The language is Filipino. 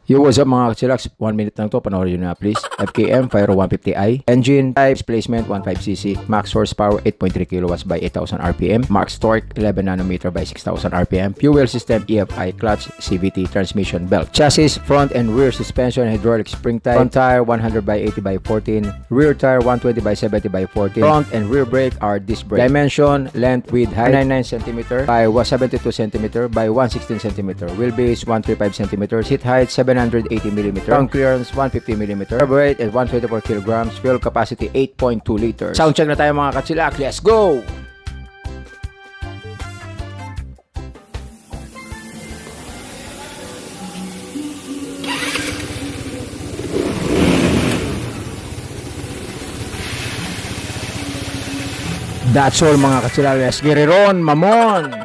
Yo, what's up mga kachilax? 1 minute lang to, panoorin nyo na please. FKM FYRO175i. Engine type, displacement 15cc. Max horsepower 8.3 kilowatts by 8,000 RPM. Max torque 11 nanometer by 6,000 RPM. Fuel system EFI, clutch, CVT, transmission belt. Chassis, front and rear suspension, hydraulic spring type. Front tire 100 by 80 by 14. Rear tire 120 by 70 by 14. Front and rear brake are disc brake. Dimension, length, width, height 99 cm by 172 cm by 116 cm. Wheelbase 135 cm. Seat height 780 mm. Ground clearance 150 mm. Carburetor at 124 kg. Fuel capacity 8.2 liters. Sound check na tayo mga katsilak. Let's go! That's all mga katsilak. Let's get it on, mamon!